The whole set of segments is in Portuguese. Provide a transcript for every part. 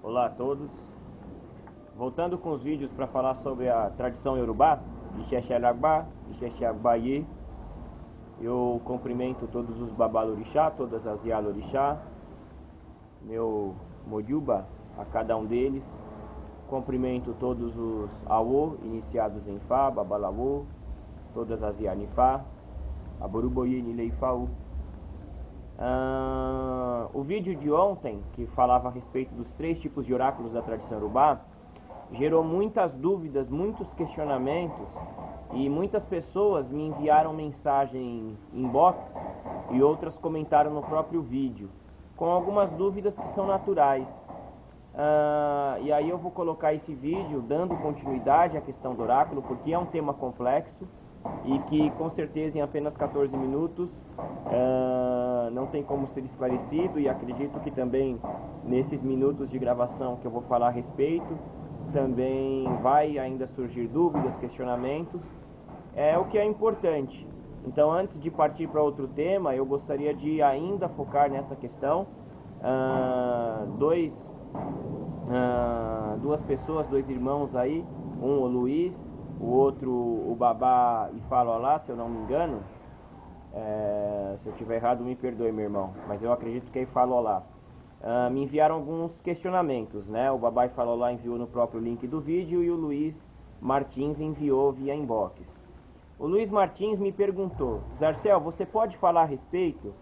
Olá a todos. Voltando com os vídeos para falar sobre a tradição Yorubá, Ixexerabá, Ixexabaye. Eu cumprimento todos os Babalorixá, todas as Yalorixá, meu Mojuba a cada um deles. Cumprimento todos os Awo, iniciados em Fá, Babalawo, todas as Yanifá, Aboruboye Nileifaú. O vídeo de ontem, que falava a respeito dos 3 tipos de oráculos da tradição Yorubá, gerou muitas dúvidas, muitos questionamentos, e muitas pessoas me enviaram mensagens inbox e outras comentaram no próprio vídeo, com algumas dúvidas que são naturais. E aí eu vou colocar esse vídeo dando continuidade à questão do oráculo, porque é um tema complexo e que com certeza em apenas 14 minutos não tem como ser esclarecido, e acredito que também nesses minutos de gravação que eu vou falar a respeito também vai ainda surgir dúvidas, questionamentos, o que é importante. Então, antes de partir para outro tema, eu gostaria de ainda focar nessa questão. Duas pessoas, 2 irmãos aí, um o Luiz, o outro o Babá e Falolá, se eu não me engano. Se eu tiver errado, me perdoe, meu irmão, mas eu acredito que é Falolá. Me enviaram alguns questionamentos, né? O Babá e Falolá enviou no próprio link do vídeo e o Luiz Martins enviou via inbox. O Luiz Martins me perguntou: Zarcel, você pode falar a respeito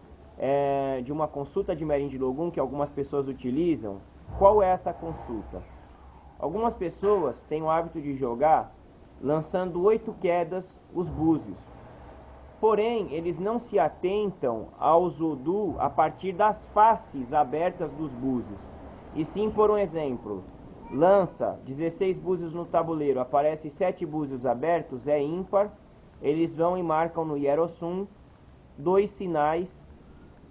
de uma consulta de Merim de Logum que algumas pessoas utilizam? Qual é essa consulta? Algumas pessoas têm o hábito de jogar lançando 8 quedas os búzios. Porém, eles não se atentam aos Odu a partir das faces abertas dos búzios. E sim, por um exemplo, lança 16 búzios no tabuleiro, aparece 7 búzios abertos, é ímpar. Eles vão e marcam no Hierossum 2 sinais,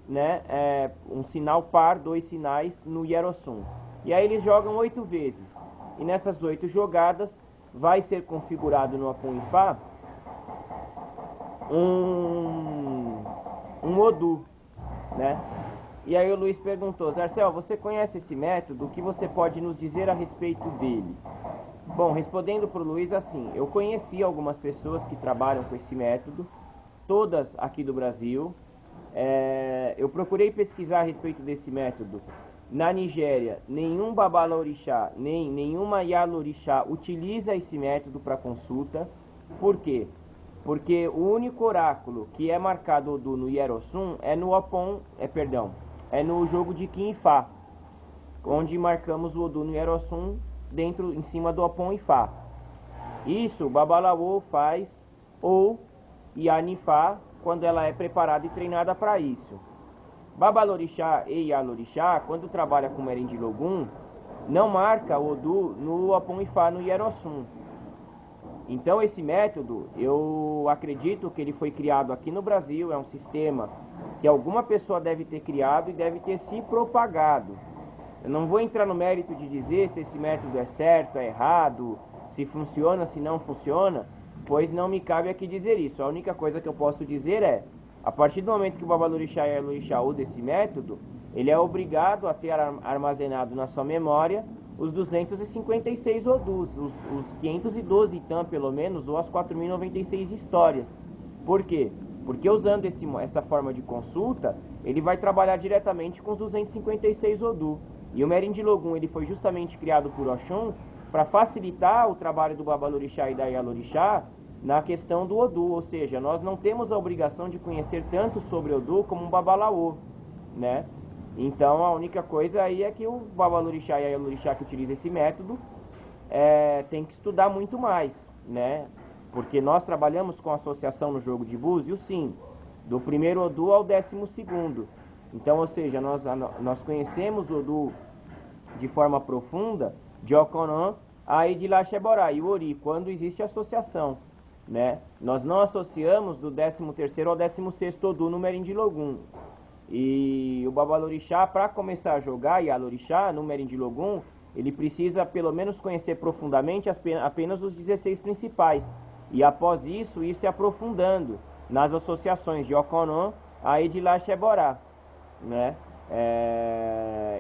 né? Um sinal par, 2 sinais no Hierossum. E aí eles jogam 8 vezes. E nessas 8 jogadas vai ser configurado no Apum Ifá um Odu, né? E aí o Luiz perguntou: Zarcel, você conhece esse método? O que você pode nos dizer a respeito dele? Bom, respondendo para o Luiz, assim, eu conheci algumas pessoas que trabalham com esse método, todas aqui do Brasil. Eu procurei pesquisar a respeito desse método. Na Nigéria, nenhum Babalorixá, nem nenhuma Yalorixá utiliza esse método para consulta. Por quê? Porque o único oráculo que é marcado Odu no Hierossum é no no jogo de Kim e Fá, onde marcamos o Odu no Hierossum em cima do Apom e Fá. Isso o Babalawo faz, ou Yanifá, quando ela é preparada e treinada para isso. Babalorixá e Yalorixá, quando trabalha com Merim de Logum, não marca o Odu no Apom e Fá no Hierossum. Então esse método, eu acredito que ele foi criado aqui no Brasil, é um sistema que alguma pessoa deve ter criado e deve ter se propagado. Eu não vou entrar no mérito de dizer se esse método é certo, é errado, se funciona, se não funciona, pois não me cabe aqui dizer isso. A única coisa que eu posso dizer é: a partir do momento que o Babalorixá e Yalorixá usa esse método, ele é obrigado a ter armazenado na sua memória os 256 Odus, os 512 Itam, pelo menos, ou as 4096 histórias. Por quê? Porque usando essa forma de consulta, ele vai trabalhar diretamente com os 256 Odu. E o Merim de Logum, ele foi justamente criado por Oxum para facilitar o trabalho do Babalorixá e da Yalorixá na questão do Odu, ou seja, nós não temos a obrigação de conhecer tanto sobre Odu como um Babalaô, né? Então a única coisa aí é que o Babalorixá e a Yalorixá que utiliza esse método tem que estudar muito mais, né? Porque nós trabalhamos com associação no jogo de búzios, sim, do primeiro Odu ao 12º. Então, ou seja, nós conhecemos o Odu de forma profunda, de Oconon a Edilacheborá e o Ori, quando existe associação, né? Nós não associamos do 13º ao 16º Odu no Merim de Logum. E o Babalorixá, para começar a jogar Yalorixá no Merim de Logum, ele precisa pelo menos conhecer profundamente apenas os 16 principais. E após isso, ir se aprofundando nas associações de Oconon a Edilacheborá, né?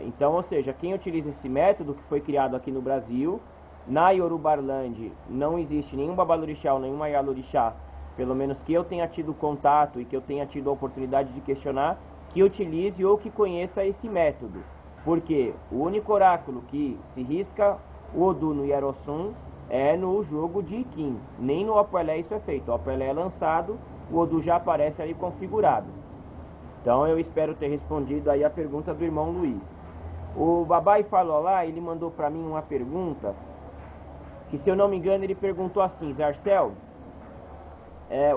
Então, ou seja, quem utiliza esse método que foi criado aqui no Brasil, na Yorubarland não existe nenhum babalorixá ou nenhuma yalorixá, pelo menos que eu tenha tido contato e que eu tenha tido a oportunidade de questionar, que utilize ou que conheça esse método. Porque o único oráculo que se risca o Odu no Yerosun é no jogo de Ikin. Nem no Opelé isso é feito. O Opelé é lançado, o Odu já aparece ali configurado. Então eu espero ter respondido aí a pergunta do irmão Luiz. O Babai falou lá, ele mandou para mim uma pergunta, que se eu não me engano ele perguntou assim: Zarcel,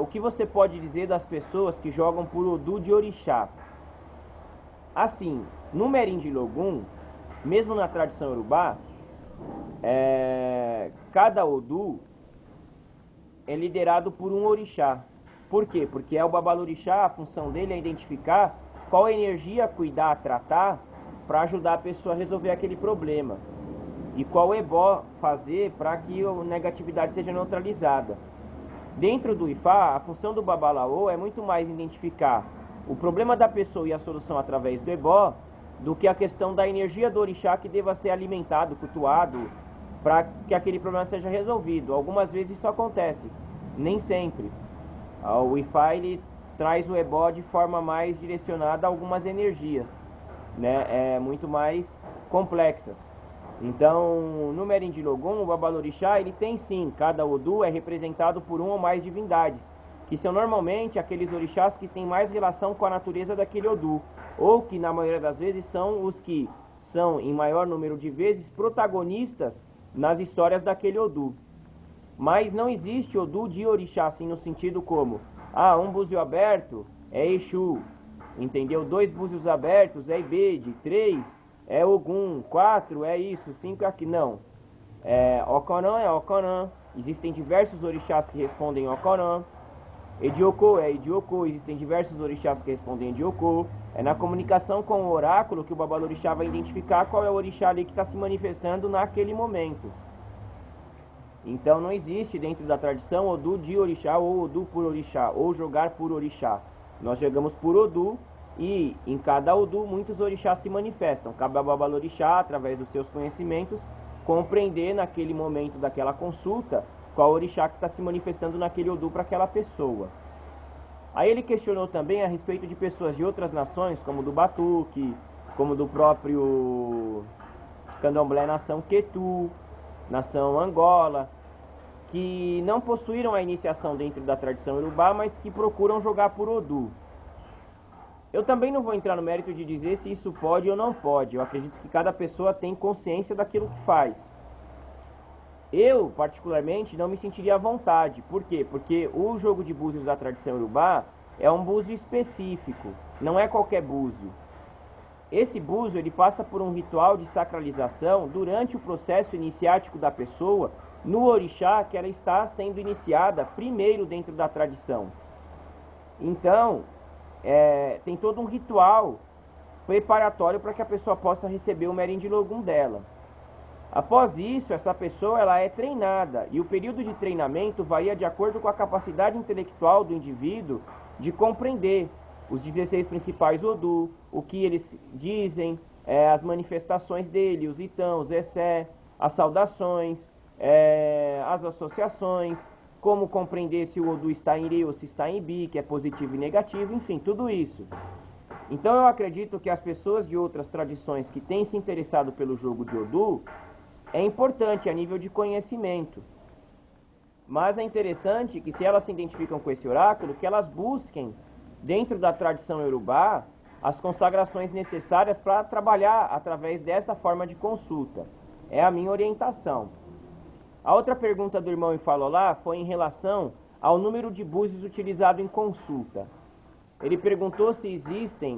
o que você pode dizer das pessoas que jogam por Odu de Orixá? Assim, no Merim de Logum, mesmo na tradição Yorubá, cada Odu é liderado por um Orixá. Por quê? Porque é o Babalorixá, a função dele é identificar qual energia cuidar, tratar, para ajudar a pessoa a resolver aquele problema. E qual ebó fazer para que a negatividade seja neutralizada. Dentro do Ifá, a função do Babalaô é muito mais identificar o problema da pessoa e a solução através do ebó, do que a questão da energia do orixá que deva ser alimentado, cultuado, para que aquele problema seja resolvido. Algumas vezes isso acontece, nem sempre. O Ifá ele traz o ebó de forma mais direcionada a algumas energias, né? Muito mais complexas. Então, no Merim de Logum, o Babalorixá, ele tem sim, cada Odu é representado por um ou mais divindades, que são normalmente aqueles orixás que têm mais relação com a natureza daquele Odu, ou que na maioria das vezes são os que são, em maior número de vezes, protagonistas nas histórias daquele Odu. Mas não existe Odu de orixá, assim, no sentido como, um búzio aberto é Exu, entendeu? 2 búzios abertos é Ibede, 3 é Ogum, 4 é isso, 5 é aqui. Não. Ocoran é Ocoran. Existem diversos orixás que respondem Ocoran. Edioko é Edioko. Existem diversos orixás que respondem Edioko. É na comunicação com o oráculo que o Babalorixá vai identificar qual é o orixá ali que está se manifestando naquele momento. Então não existe dentro da tradição Odu de orixá ou Odu por orixá, ou jogar por orixá. Nós jogamos por Odu e em cada Odu muitos orixás se manifestam. Cabe ao Babalorixá, através dos seus conhecimentos, compreender naquele momento daquela consulta qual orixá que está se manifestando naquele Odu para aquela pessoa. Aí ele questionou também a respeito de pessoas de outras nações, como do Batuque, como do próprio Candomblé nação Quetu, nação Angola, que não possuíram a iniciação dentro da tradição Yorubá, mas que procuram jogar por Odu. Eu também não vou entrar no mérito de dizer se isso pode ou não pode. Eu acredito que cada pessoa tem consciência daquilo que faz. Eu, particularmente, não me sentiria à vontade. Por quê? Porque o jogo de búzios da tradição Yorubá é um búzio específico, não é qualquer búzio. Esse búzio ele passa por um ritual de sacralização durante o processo iniciático da pessoa no orixá que ela está sendo iniciada primeiro dentro da tradição. Então, tem todo um ritual preparatório para que a pessoa possa receber o Merim de Logum dela. Após isso, essa pessoa ela é treinada e o período de treinamento varia de acordo com a capacidade intelectual do indivíduo de compreender os 16 principais Odu, o que eles dizem, as manifestações dele, os itãs, os essé, as saudações, as associações, como compreender se o Odu está em Ri ou se está em Bi, que é positivo e negativo, enfim, tudo isso. Então eu acredito que as pessoas de outras tradições que têm se interessado pelo jogo de Odu, é importante a nível de conhecimento. Mas é interessante que se elas se identificam com esse oráculo, que elas busquem, dentro da tradição Yorubá, as consagrações necessárias para trabalhar através dessa forma de consulta. É a minha orientação. A outra pergunta do irmão Ifalolá foi em relação ao número de búzios utilizado em consulta. Ele perguntou se existem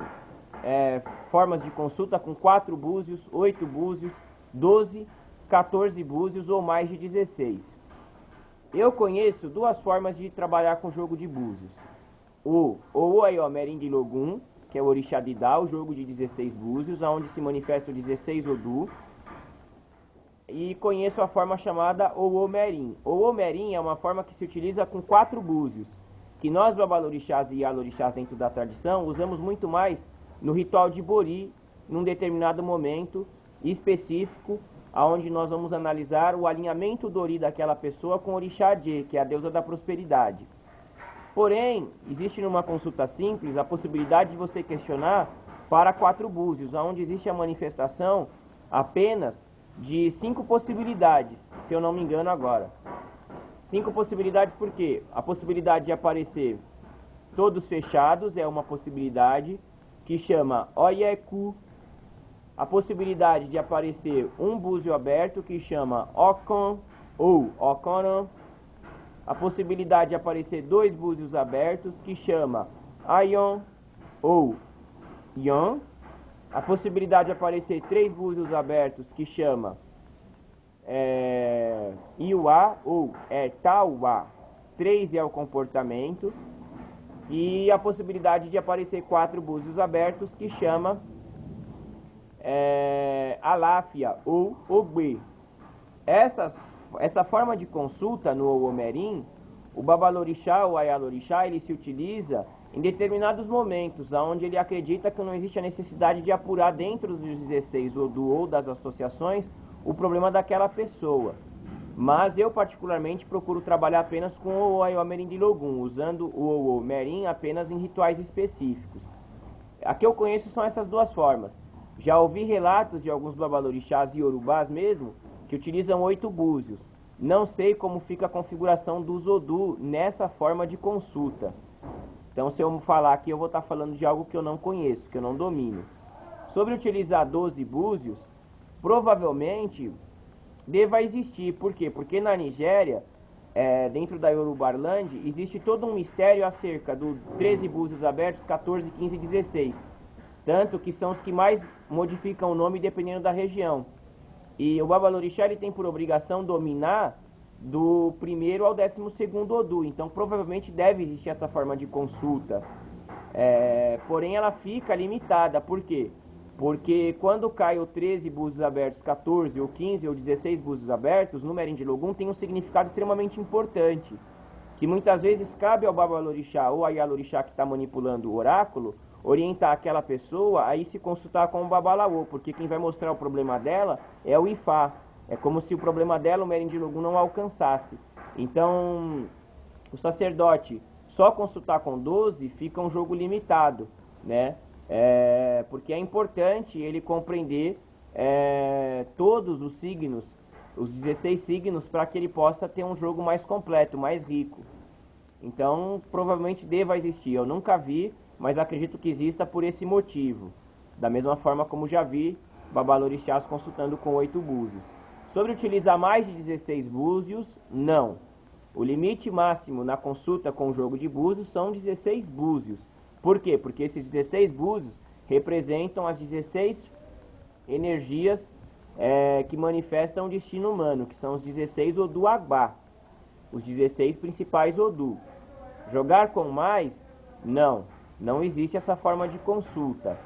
formas de consulta com 4 búzios, 8 búzios, 12, 14 búzios ou mais de 16. Eu conheço 2 formas de trabalhar com jogo de búzios. O Merim de Logum, que é o orixá de Dá, o jogo de 16 búzios, onde se manifestam 16 Odu. E conheço a forma chamada Merim. O Merim é uma forma que se utiliza com 4 búzios, que nós babalorixás e yalorixás dentro da tradição usamos muito mais no ritual de Bori num determinado momento específico, onde nós vamos analisar o alinhamento do ori daquela pessoa com o orixá Je, que é a deusa da prosperidade. Porém, existe numa consulta simples a possibilidade de você questionar para 4 búzios, onde existe a manifestação apenas de 5 possibilidades, se eu não me engano agora. 5 possibilidades por quê? A possibilidade de aparecer todos fechados é uma possibilidade, que chama Oyeku. A possibilidade de aparecer um búzio aberto, que chama Okon ou Okonon. A possibilidade de aparecer 2 búzios abertos, que chama Aion ou Yon. A possibilidade de aparecer 3 búzios abertos, que chama Iwa ou Tawa. 3 é o comportamento. E a possibilidade de aparecer 4 búzios abertos, que chama Aláfia ou Ogbe. Essa forma de consulta no Owomerim, o Babalorixá ou Ayalorixá, ele se utiliza em determinados momentos, onde ele acredita que não existe a necessidade de apurar dentro dos 16 ou das associações o problema daquela pessoa. Mas eu particularmente procuro trabalhar apenas com o Owomerim de Logum, usando o Owomerim apenas em rituais específicos. A que eu conheço são essas 2 formas. Já ouvi relatos de alguns babalorixás e yorubás mesmo, que utilizam 8 búzios. Não sei como fica a configuração do Zodu nessa forma de consulta. Então, se eu falar aqui, eu vou estar falando de algo que eu não conheço, que eu não domino. Sobre utilizar 12 búzios, provavelmente deva existir. Por quê? Porque na Nigéria, dentro da Yorubarland, existe todo um mistério acerca dos 13 búzios abertos, 14, 15 e 16. Tanto que são os que mais modificam o nome dependendo da região. E o Babalorixá ele tem por obrigação dominar do 1º ao 12º Odu. Então provavelmente deve existir essa forma de consulta. Porém ela fica limitada. Por quê? Porque quando cai o 13 búzios abertos, 14 ou 15 ou 16 búzios abertos, no Merim de Logum tem um significado extremamente importante. Que muitas vezes cabe ao Babalorixá ou a Ayalorixá que está manipulando o oráculo orientar aquela pessoa a ir se consultar com o Babalaô, porque quem vai mostrar o problema dela é o Ifá. É como se o problema dela o Merim de Logum não alcançasse. Então, o sacerdote só consultar com 12 fica um jogo limitado, né? Porque é importante ele compreender todos os signos, os 16 signos, para que ele possa ter um jogo mais completo, mais rico. Então, provavelmente deva existir. Eu nunca vi, mas acredito que exista por esse motivo. Da mesma forma como já vi Babalorixás consultando com 8 búzios. Sobre utilizar mais de 16 búzios, não. O limite máximo na consulta com o jogo de búzios são 16 búzios. Por quê? Porque esses 16 búzios representam as 16 energias que manifestam o destino humano, que são os 16 Odu Agbá, os 16 principais Odu. Jogar com mais? Não existe essa forma de consulta.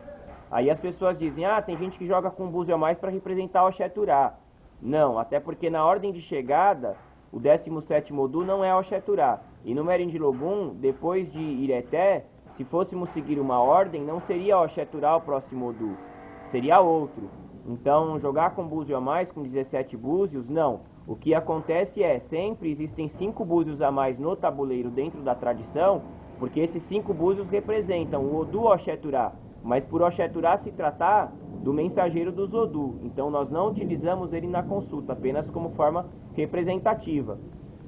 Aí as pessoas dizem, tem gente que joga com um búzio a mais para representar o Oxeturá. Não, até porque na ordem de chegada, o 17º Odu não é Oxeturá. E no Merim de Logum, depois de Ireté, se fôssemos seguir uma ordem, não seria Oxeturá o próximo Odu, seria outro. Então, jogar com búzio a mais, com 17 búzios, não. O que acontece sempre existem 5 búzios a mais no tabuleiro dentro da tradição, porque esses 5 búzios representam o Odu Oxeturá, mas por Oxeturá se tratar do mensageiro dos Odu. Então nós não utilizamos ele na consulta, apenas como forma representativa,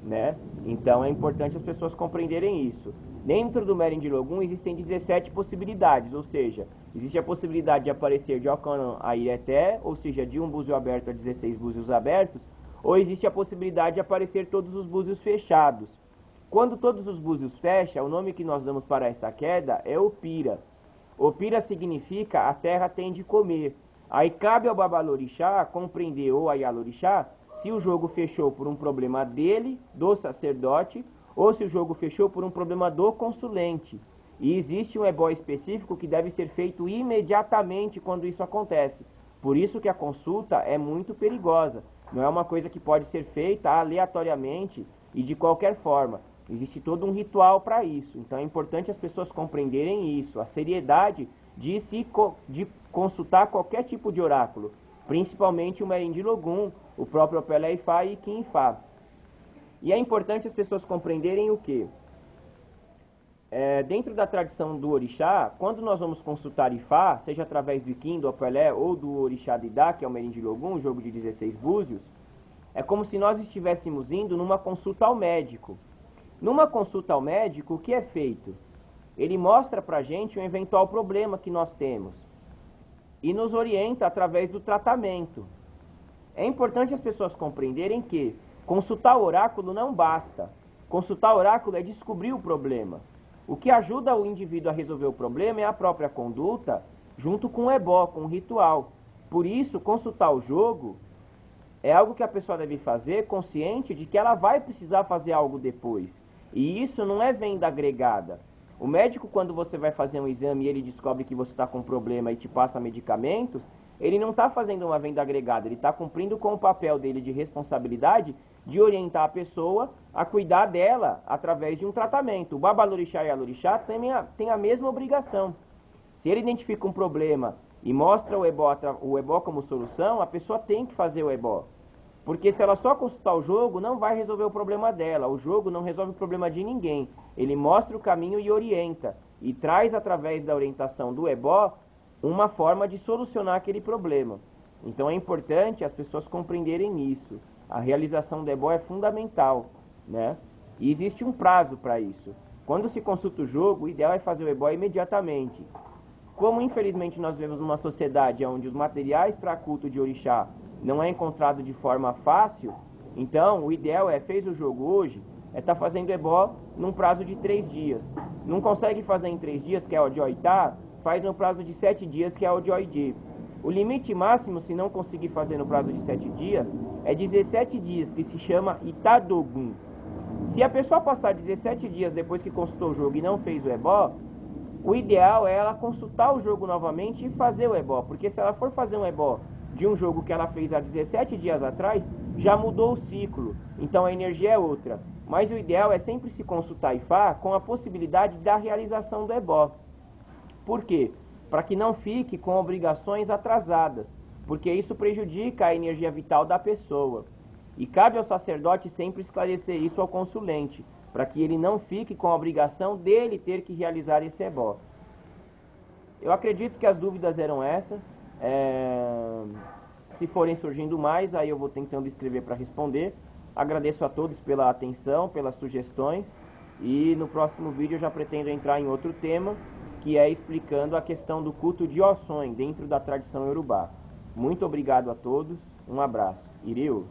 né? Então é importante as pessoas compreenderem isso. Dentro do Merim de Logum existem 17 possibilidades, ou seja, existe a possibilidade de aparecer de Okonon a Ireté, ou seja, de um búzio aberto a 16 búzios abertos, ou existe a possibilidade de aparecer todos os búzios fechados. Quando todos os búzios fecham, o nome que nós damos para essa queda é Opira. Opira significa a terra tem de comer. Aí cabe ao Babalorixá compreender, ou a Ayalorixá, se o jogo fechou por um problema dele, do sacerdote, ou se o jogo fechou por um problema do consulente. E existe um ebó específico que deve ser feito imediatamente quando isso acontece. Por isso que a consulta é muito perigosa. Não é uma coisa que pode ser feita aleatoriamente e de qualquer forma. Existe todo um ritual para isso. Então é importante as pessoas compreenderem isso, a seriedade de consultar qualquer tipo de oráculo, principalmente o Merim de Logum, o próprio Opelé Ifá e Kim Ifá. E é importante as pessoas compreenderem o que? Dentro da tradição do orixá, quando nós vamos consultar Ifá, seja através do Iquim, do Opelé ou do orixá de Idá, que é o Merim de Logum, um jogo de 16 búzios, é como se nós estivéssemos indo numa consulta ao médico. Numa consulta ao médico, o que é feito? Ele mostra pra gente um eventual problema que nós temos e nos orienta através do tratamento. É importante as pessoas compreenderem que consultar o oráculo não basta. Consultar o oráculo é descobrir o problema. O que ajuda o indivíduo a resolver o problema é a própria conduta, junto com o ebó, com o ritual. Por isso, consultar o jogo é algo que a pessoa deve fazer consciente de que ela vai precisar fazer algo depois. E isso não é venda agregada. O médico, quando você vai fazer um exame e ele descobre que você está com um problema e te passa medicamentos, ele não está fazendo uma venda agregada, ele está cumprindo com o papel dele de responsabilidade de orientar a pessoa a cuidar dela através de um tratamento. O Babalorixá e a Lorixá têm a mesma obrigação. Se ele identifica um problema e mostra o ebó como solução, a pessoa tem que fazer o ebó. Porque se ela só consultar o jogo, não vai resolver o problema dela. O jogo não resolve o problema de ninguém. Ele mostra o caminho e orienta. E traz, através da orientação do ebó, uma forma de solucionar aquele problema. Então é importante as pessoas compreenderem isso. A realização do ebó é fundamental, né? E existe um prazo para isso. Quando se consulta o jogo, o ideal é fazer o ebó imediatamente. Como infelizmente nós vivemos numa sociedade onde os materiais para culto de orixá não é encontrado de forma fácil, então o ideal fez o jogo hoje, estar fazendo ebó num prazo de 3 dias. Não consegue fazer em 3 dias, que é o de Oitá, faz no prazo de 7 dias, que é o de Oidê. O limite máximo, se não conseguir fazer no prazo de 7 dias, é 17 dias, que se chama Itadogum. Se a pessoa passar 17 dias depois que consultou o jogo e não fez o ebó, o ideal é ela consultar o jogo novamente e fazer o ebó, porque se ela for fazer um ebó de um jogo que ela fez há 17 dias atrás, já mudou o ciclo, então a energia é outra. Mas o ideal é sempre se consultar Ifá com a possibilidade da realização do ebó. Por quê? Para que não fique com obrigações atrasadas, porque isso prejudica a energia vital da pessoa. E cabe ao sacerdote sempre esclarecer isso ao consulente, para que ele não fique com a obrigação dele ter que realizar esse ebó. Eu acredito que as dúvidas eram essas. Se forem surgindo mais, aí eu vou tentando escrever para responder. Agradeço a todos pela atenção, pelas sugestões. E no próximo vídeo eu já pretendo entrar em outro tema, que é explicando a questão do culto de Ossões dentro da tradição iorubá. Muito obrigado a todos, um abraço. Iriu.